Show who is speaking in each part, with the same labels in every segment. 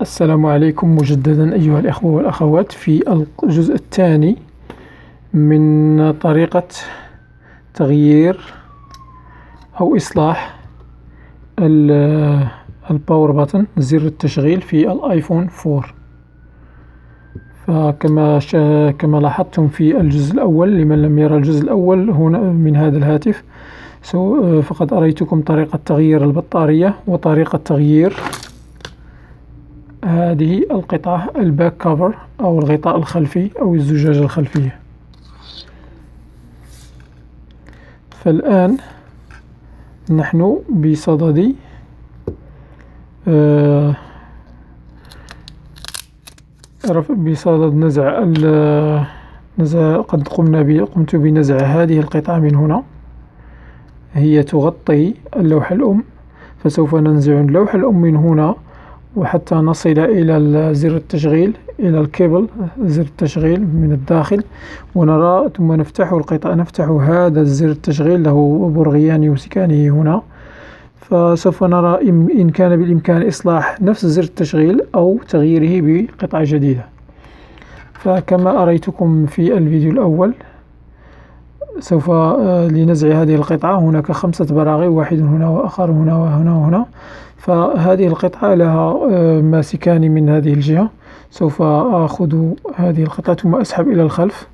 Speaker 1: السلام عليكم مجددا أيها الإخوة والأخوات في الجزء الثاني من طريقة تغيير أو إصلاح الباور باتن زر التشغيل في الآيفون 4. كما لاحظتم في الجزء الأول، لمن لم يرى الجزء الأول هنا من هذا الهاتف، فقد أريتكم طريقة تغيير البطارية وطريقة تغيير هذه القطعة الباك كفر أو الغطاء الخلفي أو الزجاجة الخلفية. فالآن نحن بصدد قد قمت بنزع هذه القطعة من هنا، هي تغطي اللوحة الأم، فسوف ننزع اللوحة الأم من هنا وحتى نصل إلى زر التشغيل، إلى الكيبل زر التشغيل من الداخل، ونرى ثم نفتح القطعة، نفتح هذا الزر التشغيل له برغيان يمسكانه هنا، فسوف نرى إن كان بالإمكان إصلاح نفس زر التشغيل أو تغييره بقطعة جديدة. فكما أريتكم في الفيديو الأول، سوف لنزع هذه القطعة هناك 5 براغي، واحد هنا وآخر هنا وهنا وهنا، فهذه القطعة لها ماسكان من هذه الجهة. سوف أخذ هذه القطعة ثم أسحب إلى الخلف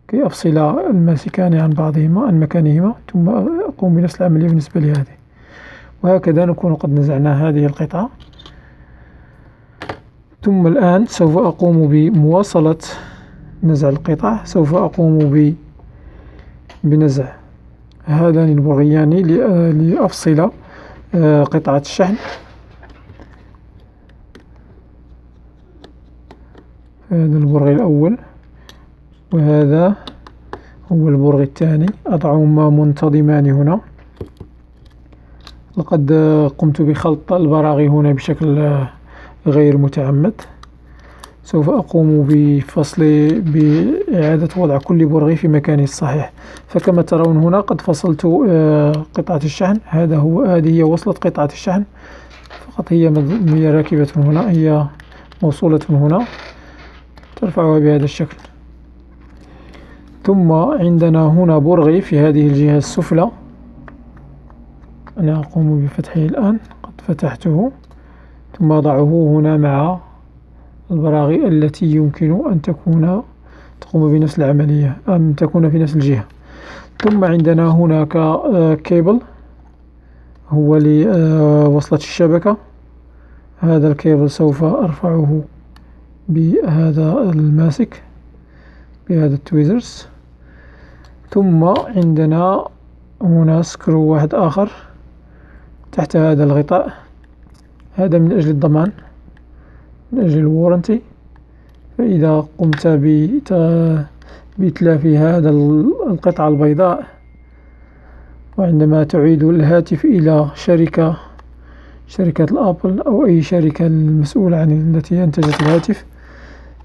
Speaker 1: كي أفصل الماسكان عن بعضهما عن مكانهما، ثم أقوم بنفس العملية بالنسبة لهذه، وهكذا نكون قد نزعنا هذه القطعة. ثم الآن سوف أقوم بمواصلة نزع القطع. سوف أقوم بنزع هذان البرغيان لأفصل قطعة الشحن. هذا البرغي الأول وهذا هو البرغي الثاني، أضعهما منتظمان هنا. لقد قمت بخلط البراغي هنا بشكل غير متعمد. سوف أقوم بإعادة وضع كل برغي في مكانه الصحيح. فكما ترون هنا قد فصلت قطعة الشحن. هذه هي وصلة قطعة الشحن، فقط هي راكبة هنا، هي موصولة هنا، ترفعها بهذا الشكل. ثم عندنا هنا برغي في هذه الجهة السفلى، أنا أقوم بفتحه الآن، قد فتحته، ثم أضعه هنا مع البراغي التي يمكن أن تقوم بنفس العملية، أن تكون في نفس الجهة. ثم عندنا هناك كيبل هو لوصلة الشبكة. هذا الكيبل سوف أرفعه بهذا الماسك، بهذا التويزرز. ثم عندنا هنا سكرو واحد آخر تحت هذا الغطاء، هذا من أجل الضمان، من أجل الوارنتي. فإذا قمت بإتلاف هذا القطعة البيضاء، وعندما تعيد الهاتف إلى شركة الأبل أو أي شركة المسؤولة عن التي أنتجت الهاتف،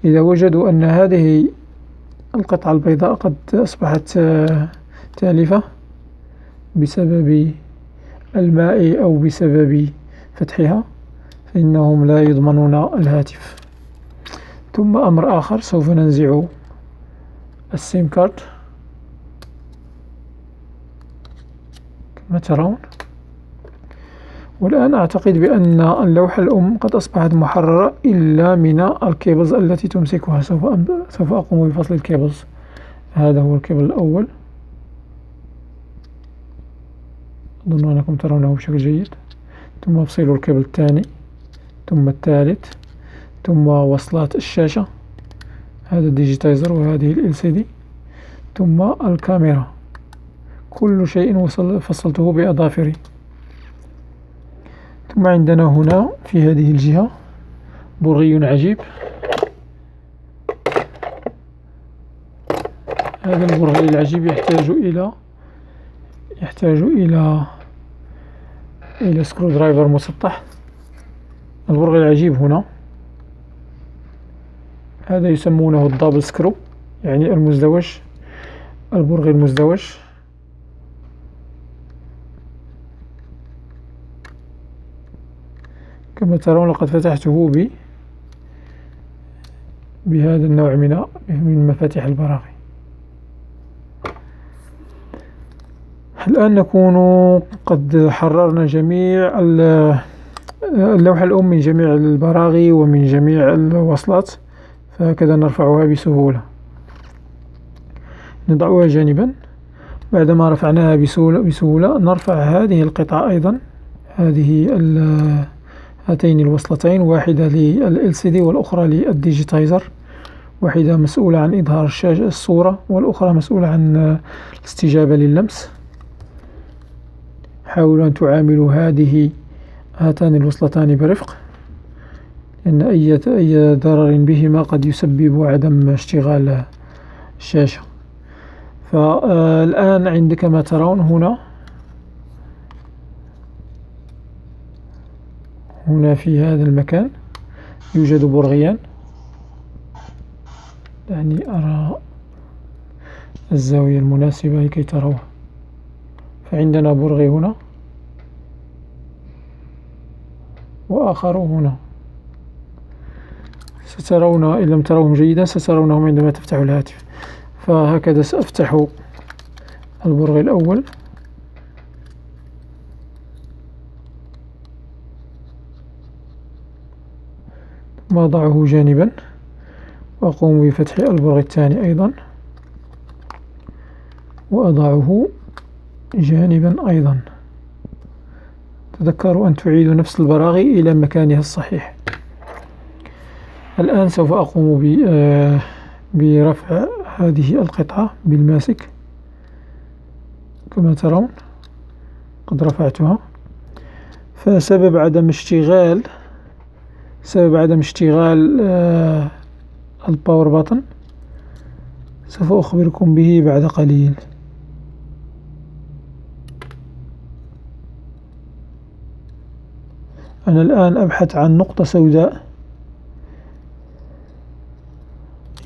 Speaker 1: إذا وجدوا أن هذه القطعة البيضاء قد أصبحت تالفة بسبب الماء أو بسبب فتحها، فإنهم لا يضمنون الهاتف. ثم أمر آخر، سوف ننزع السيم كارد كما ترون. والآن أعتقد بأن اللوحة الأم قد أصبحت محررة إلا من الكيبلز التي تمسكها. سوف أقوم بفصل الكيبلز. هذا هو الكيبل الأول، أظن أنكم ترونه بشكل جيد. ثم أفصل الكيبل الثاني، ثم الثالث، ثم وصلات الشاشة، هذا الديجيتايزر وهذه LCD، ثم الكاميرا. كل شيء فصلته بأظافري. ثم عندنا هنا في هذه الجهة برغي عجيب. هذا البرغي العجيب يحتاج إلى سكرو درايفر مسطح. البرغي العجيب هنا، هذا يسمونه الدبل سكرو، يعني المزدوج، البرغي المزدوج. كما ترون لقد فتحته بهذا النوع من مفاتيح البراغي. الآن نكون قد حررنا جميع اللوحة الأم من جميع البراغي ومن جميع الوصلات، فهكذا نرفعها بسهولة. نضعها جانبا. بعدما رفعناها بسهولة نرفع هذه القطعة أيضا، هاتين الوصلتين، واحدة لل LCD والأخرى للديجيتايزر، واحدة مسؤولة عن إظهار الصورة والأخرى مسؤولة عن الاستجابة لللمس. حاولوا أن تعاملوا هاتان الوصلتان برفق، لأن أي ضرر بهما قد يسبب عدم اشتغال الشاشة. فالآن عندك كما ترون هنا في هذا المكان يوجد برغيان، يعني أرى الزاوية المناسبة لكي تروه. فعندنا برغي هنا وآخر هنا، سترون إن لم تروهم جيدا سترونهم عندما تفتح الهاتف. فهكذا سأفتح البرغي الأول، ثم أضعه جانبا وأقوم بفتح البرغي الثاني أيضا وأضعه جانبا أيضا. تذكروا أن تعيدوا نفس البراغي إلى مكانها الصحيح. الآن سوف أقوم برفع هذه القطعة بالماسك كما ترون، قد رفعتها. فسبب عدم اشتغال الباور باتن سوف أخبركم به بعد قليل. أنا الآن أبحث عن نقطة سوداء،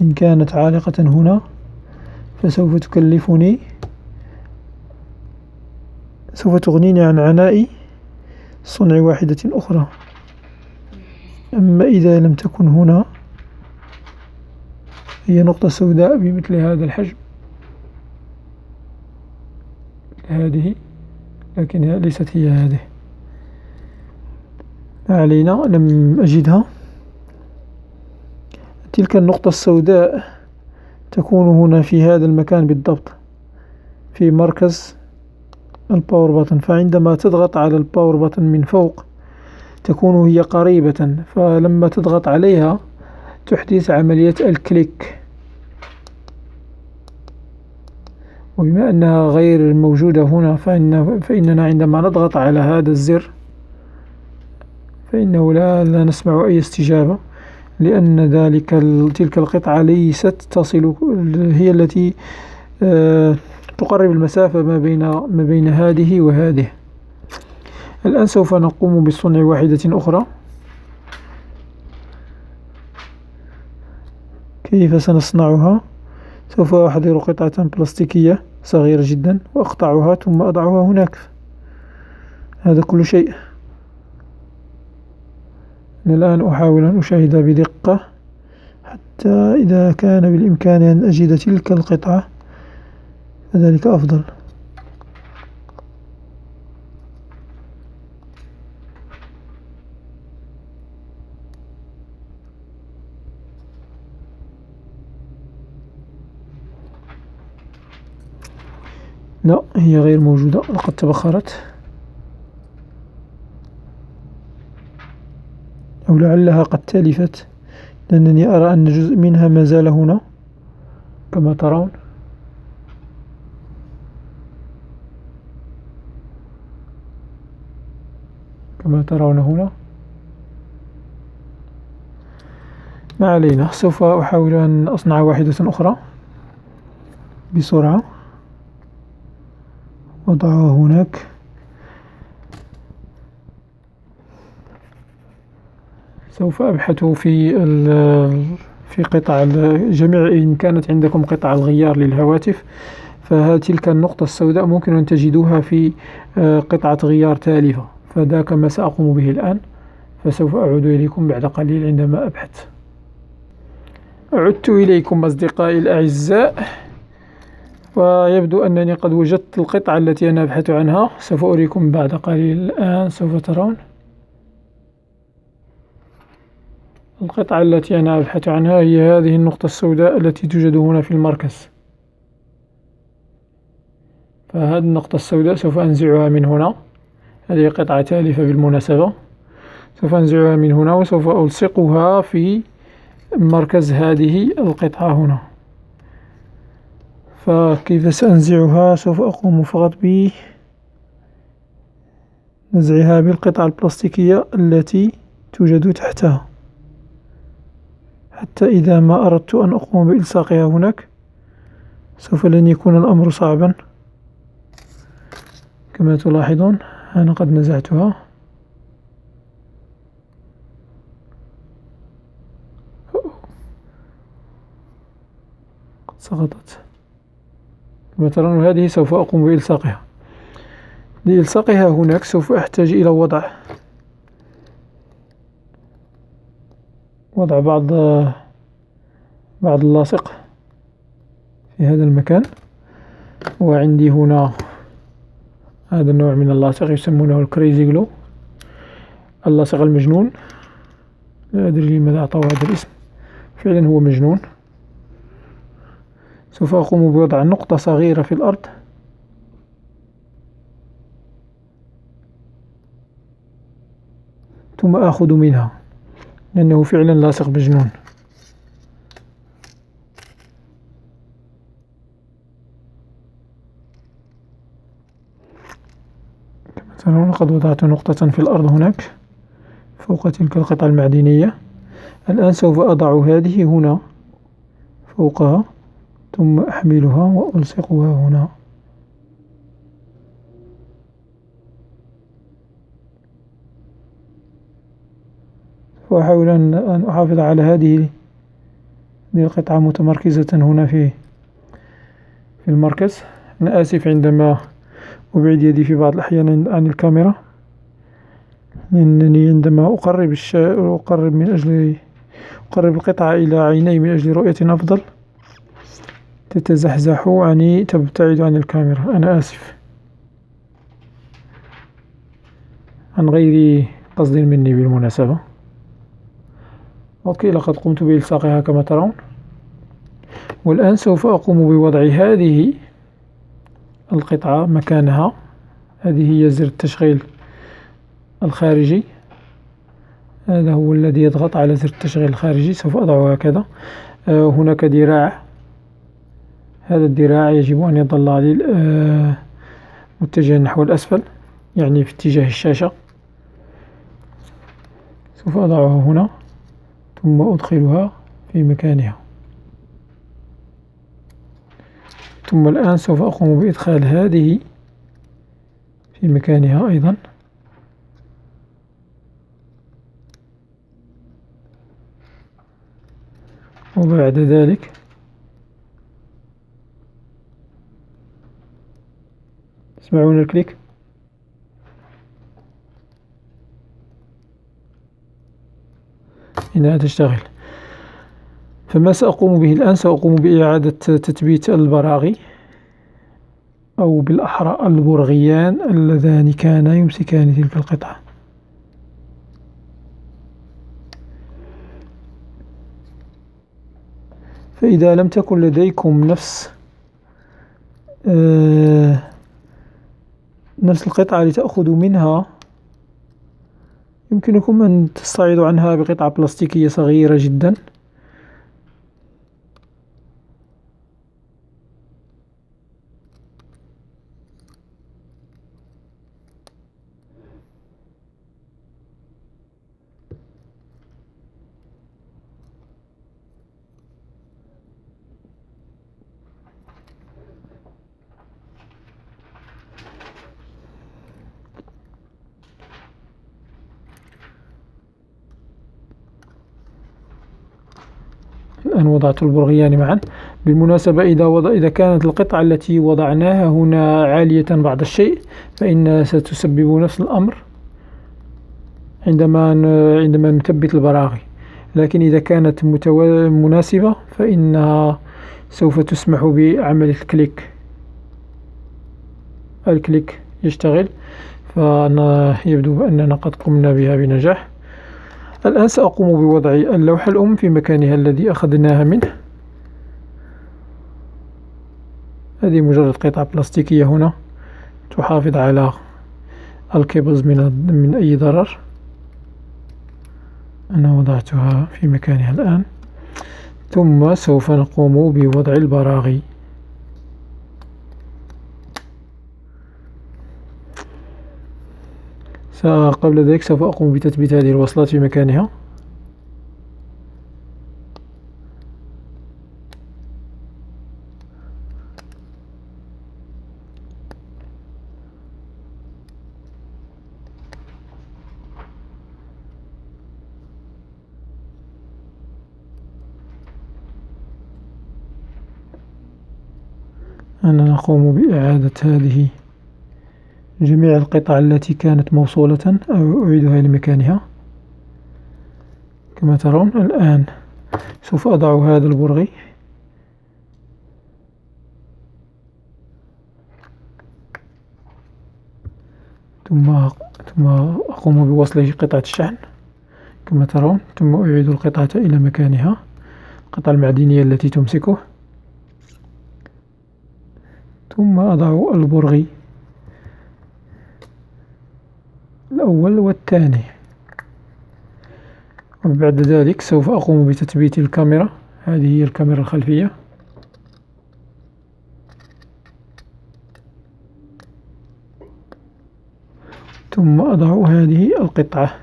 Speaker 1: إن كانت عالقة هنا فسوف تغنيني عن عناء صنع واحدة أخرى. أما إذا لم تكن هنا، هي نقطة سوداء بمثل هذا الحجم هذه، لكنها ليست هي هذه. ما علينا، لم أجدها. تلك النقطة السوداء تكون هنا في هذا المكان بالضبط، في مركز الباور باتن. فعندما تضغط على الباور باتن من فوق تكون هي قريبة، فلما تضغط عليها تحدث عملية الكليك، وبما أنها غير موجودة هنا فإننا عندما نضغط على هذا الزر فإنه لا نسمع أي استجابة، لأن تلك القطعة ليست تصل، هي التي تقرب المسافة ما بين هذه وهذه. الآن سوف نقوم بصنع واحدة أخرى. كيف سنصنعها؟ سوف أحضر قطعة بلاستيكية صغيرة جدا وأقطعها ثم أضعها هناك. هذا كل شيء. أنا الآن أحاول أن أشاهد بدقة حتى إذا كان بالإمكان أن أجد تلك القطعة فذلك أفضل. لا، هي غير موجودة، لقد تبخرت، أو لعلها قد تلفت، لأنني أرى أن جزء منها ما زال هنا كما ترون. هنا. ما علينا، سوف أحاول أن أصنع واحدة أخرى بسرعة. وضعها هناك. سوف أبحث في قطع جميع، إن كانت عندكم قطع الغيار للهواتف فتلك النقطة السوداء ممكن أن تجدوها في قطعة غيار تالفة، فذاك ما سأقوم به الآن. فسوف أعود إليكم بعد قليل عندما أبحث. عدت إليكم أصدقائي الأعزاء، ويبدو أنني قد وجدت القطعة التي أنا أبحث عنها. سوف أريكم بعد قليل. الآن سوف ترون القطعة التي أنا أبحث عنها. هي هذه النقطة السوداء التي توجد هنا في المركز. فهذه النقطة السوداء سوف أنزعها من هنا. هذه قطعة تالفة بالمناسبة. سوف أنزعها من هنا وسوف ألصقها في مركز هذه القطعة هنا. فكيف سأنزعها؟ سوف أقوم فقط بنزعها بالقطعة البلاستيكية التي توجد تحتها، حتى إذا ما أردت أن أقوم بإلصاقها هناك سوف لن يكون الأمر صعبا. كما تلاحظون أنا قد نزعتها. قد سقطت. كما ترون هذه سوف أقوم بإلصاقها. لإلصاقها هناك سوف أحتاج إلى وضع بعض اللاصق في هذا المكان. وعندي هنا هذا النوع من اللاصق يسمونه الكريزي جلو، اللاصق المجنون. لا أدري لماذا أعطوه هذا الاسم، فعلا هو مجنون. سوف أقوم بوضع نقطة صغيرة في الأرض ثم آخذ منها، لأنه فعلا لاصق مجنون. كما ترون قد وضعت نقطة في الأرض هناك فوق تلك القطعة المعدنية. الآن سوف أضع هذه هنا فوقها ثم أحملها وألصقها هنا. وأحاول أن أحافظ على هذه القطعة متمركزة هنا في المركز. أنا آسف عندما أبعد يدي في بعض الأحيان عن الكاميرا، لأنني عندما أقرب القطعة إلى عيني من أجل رؤية أفضل تتزحزح تبتعد عن الكاميرا. أنا آسف عن غير قصد مني بالمناسبة. أوكي، لقد قمت بإلصاقها كما ترون. والآن سوف أقوم بوضع هذه القطعة مكانها. هذه هي زر التشغيل الخارجي. هذا هو الذي يضغط على زر التشغيل الخارجي. سوف أضعه هكذا. هناك ذراع. هذا الذراع يجب أن يظل متجها نحو الأسفل، يعني في اتجاه الشاشة. سوف أضعها هنا ثم أدخلها في مكانها. ثم الآن سوف أقوم بإدخال هذه في مكانها أيضا. وبعد ذلك تسمعون الكليك؟ إنها تشتغل. فما سأقوم به الآن سأقوم بإعادة تثبيت البراغي، أو بالأحرى البرغيان اللذان كانا يمسكان تلك القطعة. فإذا لم تكن لديكم نفس القطعة لتأخذوا منها، يمكنكم أن تستعيضوا عنها بقطعة بلاستيكية صغيرة جدا. الآن وضعت البرغيان معا. بالمناسبة إذا كانت القطعة التي وضعناها هنا عالية بعض الشيء، فإنها ستسبب نفس الأمر عندما نثبت البراغي. لكن إذا كانت مناسبة فإنها سوف تسمح بعمل الكليك يشتغل. فيبدو أننا قد قمنا بها بنجاح. الآن سأقوم بوضع اللوحة الأم في مكانها الذي أخذناها منه. هذه مجرد قطعة بلاستيكية هنا تحافظ على الكيبلز من أي ضرر. أنا وضعتها في مكانها الآن، ثم سوف نقوم بوضع البراغي. قبل ذلك سوف أقوم بتثبيت هذه الوصلات في مكانها. أنا نقوم بإعادة هذه جميع القطع التي كانت موصولة، أو أعيدها لمكانها. كما ترون الآن سوف أضع هذا البرغي، ثم أقوم بوصله قطعة الشحن كما ترون، ثم أعيد القطعة إلى مكانها، القطعة المعدنية التي تمسكه، ثم أضع البرغي الأول والثاني. وبعد ذلك سوف أقوم بتثبيت الكاميرا. هذه هي الكاميرا الخلفية. ثم أضع هذه القطعة.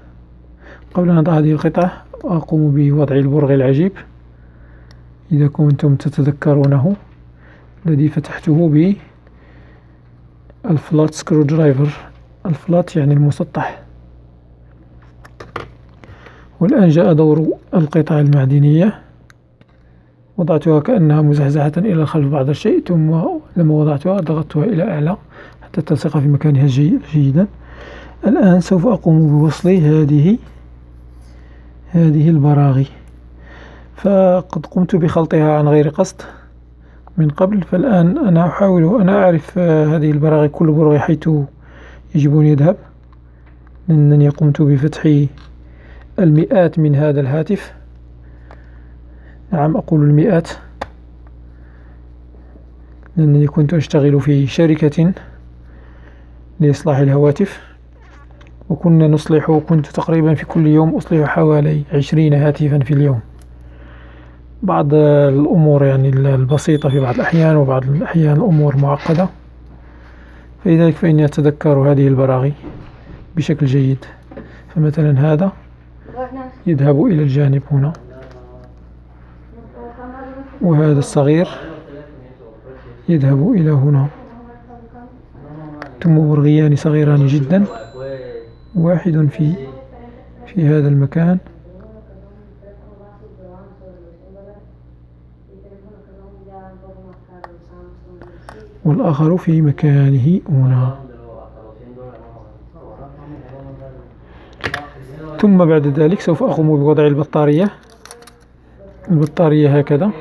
Speaker 1: قبل أن أضع هذه القطعة أقوم بوضع البرغي العجيب، إذا كنتم تتذكرونه، الذي فتحته بالفلات سكرو درايفر. الفلات يعني المسطح. والآن جاء دور القطعة المعدنية. وضعتها كأنها مزحزحة إلى الخلف بعض الشيء، ثم لما وضعتها ضغطتها إلى أعلى حتى تلصق في مكانها جيدا. الآن سوف أقوم بوصل هذه البراغي. فقد قمت بخلطها عن غير قصد من قبل، فالآن أنا أحاول أن أعرف هذه البراغي، كل برغي حيث يجب أن يذهب، لأنني قمت بفتح المئات من هذا الهاتف. نعم، أقول المئات، لأنني كنت أشتغل في شركة لإصلاح الهواتف، كنت تقريبا في كل يوم أصلح حوالي 20 هاتفا في اليوم. بعض الأمور يعني البسيطة في بعض الأحيان، وبعض الأحيان الأمور معقدة. فلذلك فإني أتذكر هذه البراغي بشكل جيد. فمثلا هذا يذهب إلى الجانب هنا، وهذا الصغير يذهب إلى هنا، ثم برغيان صغيران جدا، واحد في هذا المكان، والآخر في مكانه هنا. ثم بعد ذلك سوف أقوم بوضع البطارية هكذا.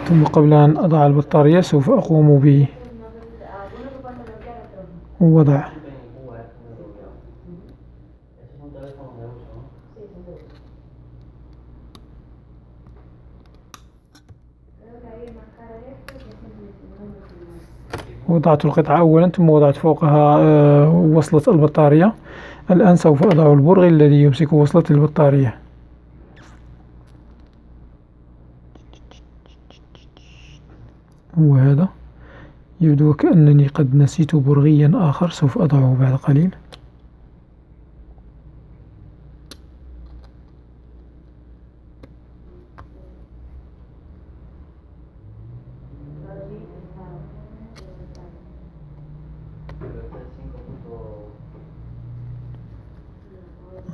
Speaker 1: ثم قبل أن أضع البطارية سوف أقوم بوضع وضعت القطعة أولا، ثم وضعت فوقها وصلة البطارية. الآن سوف أضع البرغي الذي يمسك وصلة البطارية. وهذا يبدو كأنني قد نسيت برغيا آخر، سوف أضعه بعد قليل.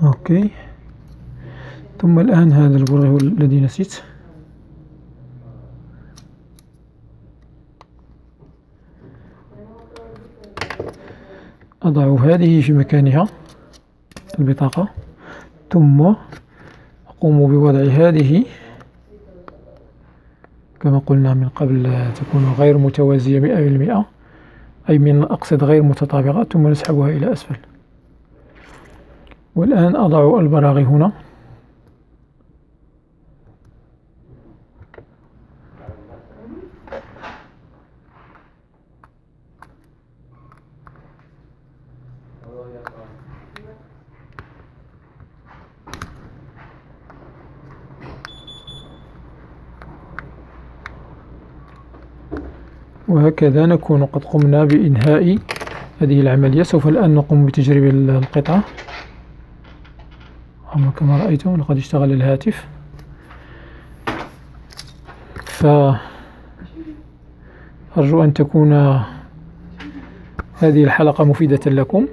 Speaker 1: أوكي. ثم الآن هذا البرغي الذي نسيت، أضع هذه في مكانها، البطاقة، ثم أقوم بوضع هذه كما قلنا من قبل تكون غير متوازية 100%، أي من أقصد غير متطابقة، ثم نسحبها إلى أسفل. والآن أضع البراغي هنا وهكذا نكون قد قمنا بإنهاء هذه العملية. سوف الآن نقوم بتجريب القطعة. كما رأيتم لقد اشتغل الهاتف، فأرجو أن تكون هذه الحلقة مفيدة لكم،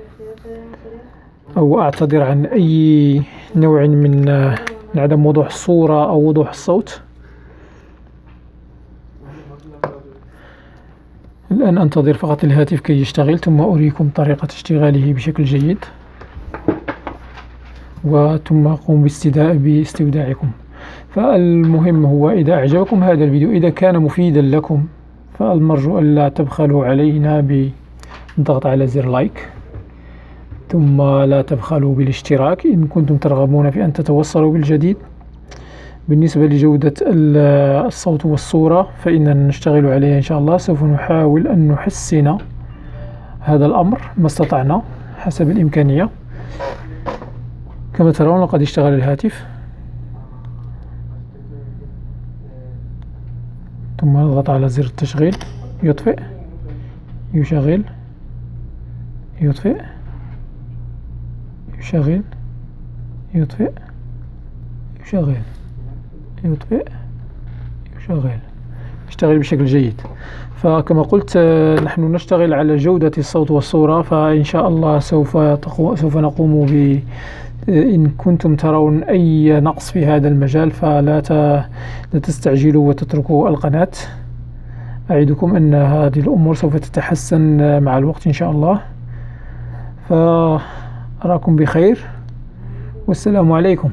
Speaker 1: أو أعتذر عن أي نوع من عدم وضوح الصورة أو وضوح الصوت. الآن أنتظر فقط الهاتف كي يشتغل، ثم أريكم طريقة اشتغاله بشكل جيد، وثم أقوم باستوداعكم. فالمهم هو إذا أعجبكم هذا الفيديو، إذا كان مفيدا لكم، فالمرجو ألا تبخلوا علينا بالضغط على زر لايك، ثم لا تبخلوا بالاشتراك إن كنتم ترغبون في أن تتوصلوا بالجديد. بالنسبة لجودة الصوت والصورة فإننا نشتغل عليها إن شاء الله. سوف نحاول أن نحسن هذا الأمر ما استطعنا حسب الإمكانية. كما ترون لقد اشتغل الهاتف، ثم نضغط على زر التشغيل، يطفئ، يشغل، يطفئ، يشغل، يطفئ، يشغل، يطفئ، يشغل، يشتغل بشكل جيد. فكما قلت نحن نشتغل على جودة الصوت والصورة، فإن شاء الله سوف نقوم إن كنتم ترون أي نقص في هذا المجال فلا تستعجلوا وتتركوا القناة. أعدكم أن هذه الأمور سوف تتحسن مع الوقت إن شاء الله. فأراكم بخير، والسلام عليكم.